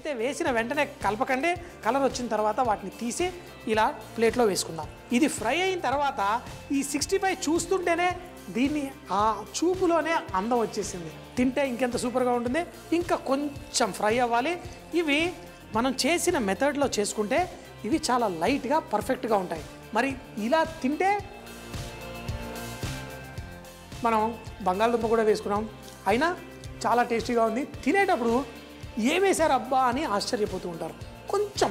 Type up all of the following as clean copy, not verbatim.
అయితే వేసిన వెంటనే కలపకండి. కలర్ వచ్చిన తర్వాత వాటిని తీసి ఇలా ప్లేట్లో వేసుకుందాం. ఇది ఫ్రై అయిన తర్వాత ఈ 65 చూస్తుంటేనే దీన్ని ఆ చూపులోనే అందం వచ్చేసింది. తింటే ఇంకెంత సూపర్గా ఉంటుంది. ఇంకా కొంచెం ఫ్రై అవ్వాలి. ఇవి మనం చేసిన మెథడ్లో చేసుకుంటే ఇవి చాలా లైట్గా పర్ఫెక్ట్గా ఉంటాయి. మరి ఇలా తింటే మనం బంగాళదుంప కూడా వేసుకున్నాం, అయినా చాలా టేస్టీగా ఉంది. తినేటప్పుడు ఏం వేశారు అబ్బా అని ఆశ్చర్యపోతూ ఉంటారు. కొంచెం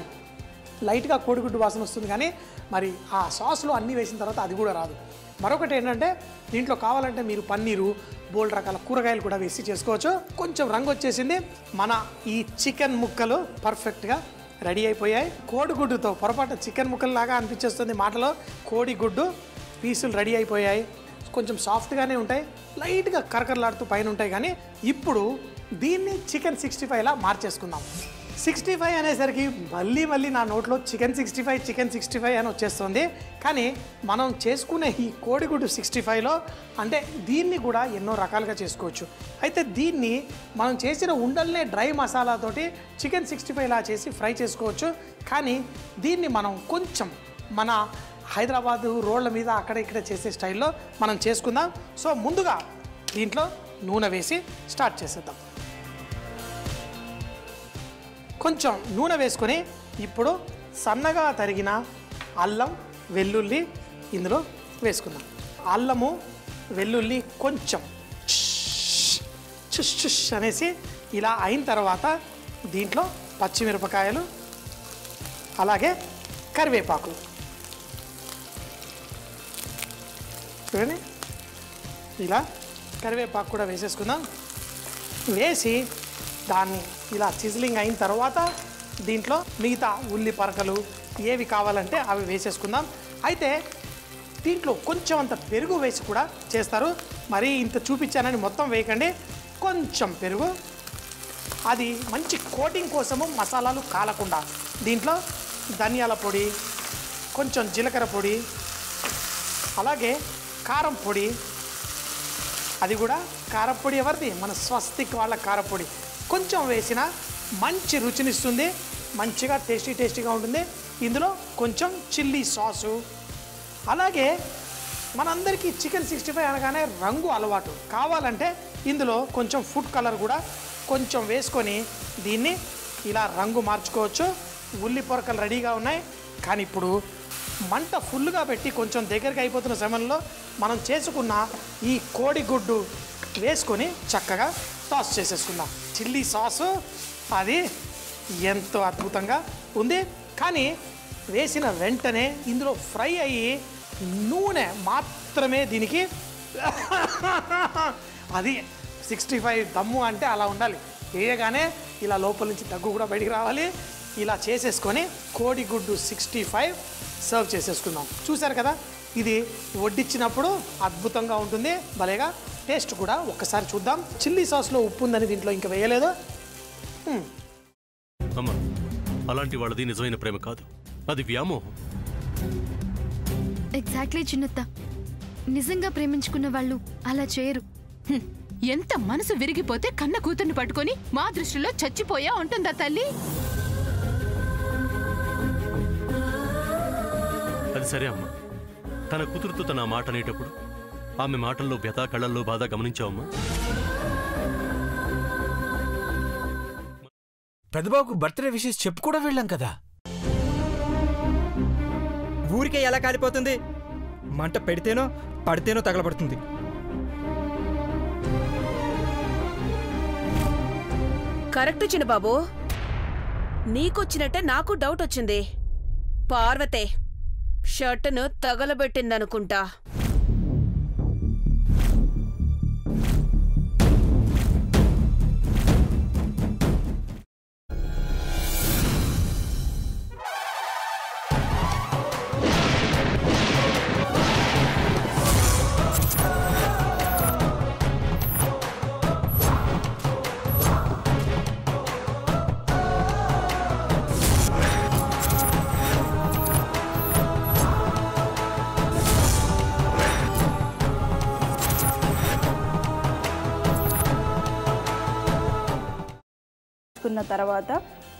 లైట్గా కోడిగుడ్డు వాసన వస్తుంది, కానీ మరి ఆ సాస్లో అన్నీ వేసిన తర్వాత అది కూడా రాదు. మరొకటి ఏంటంటే దీంట్లో కావాలంటే మీరు పన్నీరు, బోల్డ్ రకాల కూరగాయలు కూడా వేసి చేసుకోవచ్చు. కొంచెం రంగు వచ్చేసింది. మన ఈ చికెన్ ముక్కలు పర్ఫెక్ట్గా రెడీ అయిపోయాయి. కోడిగుడ్డుతో పొరపాటు చికెన్ ముక్కల్లాగా అనిపించేస్తుంది మాటలో. కోడిగుడ్డు పీసులు రెడీ అయిపోయాయి. కొంచెం సాఫ్ట్గానే ఉంటాయి, లైట్గా కరకరలాడుతూ పైన ఉంటాయి. కానీ ఇప్పుడు దీన్ని చికెన్ 65లా మార్చేసుకుందాం. 65 అనేసరికి మళ్ళీ నా నోట్లో చికెన్ 65 అని వచ్చేస్తుంది. కానీ మనం చేసుకునే ఈ కోడిగుడ్డు 65లో అంటే దీన్ని కూడా ఎన్నో రకాలుగా చేసుకోవచ్చు. అయితే దీన్ని మనం చేసిన ఉండల్నే డ్రై మసాలాతోటి చికెన్ 65లా చేసి ఫ్రై చేసుకోవచ్చు. కానీ దీన్ని మనం కొంచెం మన హైదరాబాదు రోడ్ల మీద అక్కడ ఇక్కడ చేసే స్టైల్లో మనం చేసుకుందాం. సో ముందుగా దీంట్లో నూనె వేసి స్టార్ట్ చేసేద్దాం. కొంచెం నూనె వేసుకొని ఇప్పుడు సన్నగా తరిగిన అల్లం వెల్లుల్లి ఇందులో వేసుకుందాం. అల్లము వెల్లుల్లి కొంచెం చుష్ చుష్ అనేసి ఇలా అయిన తర్వాత దీంట్లో పచ్చిమిరపకాయలు అలాగే కరివేపాకు చూడండి, ఇలా కరివేపాకు కూడా వేసేసుకుందాం. వేసి దాన్ని ఇలా సిజ్లింగ్ అయిన తర్వాత దీంట్లో మిగతా ఉల్లి పరకలు ఏవి కావాలంటే అవి వేసేసుకుందాం. అయితే దీంట్లో కొంచెం అంత పెరుగు వేసి కూడా చేస్తారు. మరీ ఇంత చూపించానని మొత్తం వేయకండి, కొంచెం పెరుగు. అది మంచి కోటింగ్ కోసము, మసాలాలు కాలకుండా. దీంట్లో ధనియాల పొడి, కొంచెం జీలకర్ర పొడి, అలాగే కారం పొడి. అది కూడా కారపొడి ఎవరిది? మన స్వస్తిక్ వాళ్ళ కారపొడి కొంచెం వేసిన మంచి రుచినిస్తుంది, మంచిగా టేస్టీగా ఉంటుంది. ఇందులో కొంచెం చిల్లీ సాసు. అలాగే మనందరికీ చికెన్ 65 అనగానే రంగు అలవాటు. కావాలంటే ఇందులో కొంచెం ఫుడ్ కలర్ కూడా కొంచెం వేసుకొని దీన్ని ఇలా రంగు మార్చుకోవచ్చు. ఉల్లి పొరకలు రెడీగా ఉన్నాయి. కానీ ఇప్పుడు మంట ఫుల్గా పెట్టి కొంచెం దగ్గరికి అయిపోతున్న సమయంలో మనం చేసుకున్న ఈ కోడిగుడ్డు వేసుకొని చక్కగా టాస్ చేసేసుకుందాం. చిల్లీ సాసు అది ఎంతో అద్భుతంగా ఉంది. కానీ వేసిన వెంటనే ఇందులో ఫ్రై అయ్యి నూనె మాత్రమే దీనికి అది 65 దమ్ము అంటే అలా ఉండాలి. వేయగానే ఇలా లోపల నుంచి దగ్గు కూడా బయటికి రావాలి. ఇలా చేసేసుకొని కోడిగుడ్డు 65 సర్వ్ చేసేసుకుందాం. చూసారు కదా, ఇది వడ్డించినప్పుడు అద్భుతంగా ఉంటుంది, భలేగా టేస్ట్ కూడా. ఒక్కసారి చూద్దాం. చిల్లీ సాస్లో ఉప్పు ఉందని దీంట్లో ఇంకా వేయలేదు. అమ్మా, అలాంటి వాళ్ళది నిజమైన ప్రేమ కాదు, అది వ్యామోహం. ఎగ్జాక్ట్లీ చిన్నత్త, నిజంగా ప్రేమించుకున్న వాళ్ళు అలా చేయరు. ఎంత మనసు విరిగిపోతే కన్న కూతుర్ని పట్టుకొని మా దృష్టిలో చచ్చిపోయా ఉంటుందా తల్లి? అది సరే అమ్మా, తన కూతురుతో తన మాట అనేటప్పుడు ఆమె మాటల్లో వ్యత, కళ్ళల్లో బాధ గమనించావమ్మా? పెద్దబాబుకు బర్త్డే విషెస్ చెప్పు కూడా వెళ్ళాం కదా. ఊరికే ఎలా కాలిపోతుంది? మంట పెడితేనో పడితేనో తగలబడుతుంది. కరెక్ట్ చిన్నబాబు, నీకొచ్చినట్టే నాకు డౌట్ వచ్చింది. పార్వతే షర్టును తగలబెట్టిందనుకుంటా. తర్వాత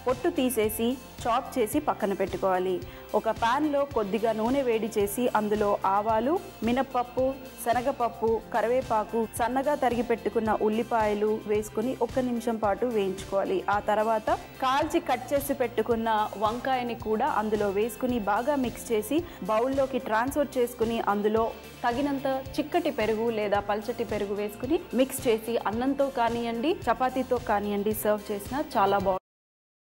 పొట్టు తీసేసి చాప్ చేసి పక్కన పెట్టుకోవాలి. ఒక ప్యాన్లో కొద్దిగా నూనె వేడి చేసి అందులో ఆవాలు, మినప్పప్పు, శనగపప్పు, కరివేపాకు, సన్నగా తరిగి పెట్టుకున్న ఉల్లిపాయలు వేసుకుని 1 నిమిషం పాటు వేయించుకోవాలి. ఆ తర్వాత కాల్చి కట్ చేసి పెట్టుకున్న వంకాయని కూడా అందులో వేసుకుని బాగా మిక్స్ చేసి బౌల్లోకి ట్రాన్స్ఫర్ చేసుకుని అందులో తగినంత చిక్కటి పెరుగు లేదా పల్చటి పెరుగు వేసుకుని మిక్స్ చేసి అన్నంతో కానివ్వండి, చపాతీతో కానివ్వండి సర్వ్ చేసినా చాలా బాగుంటుంది.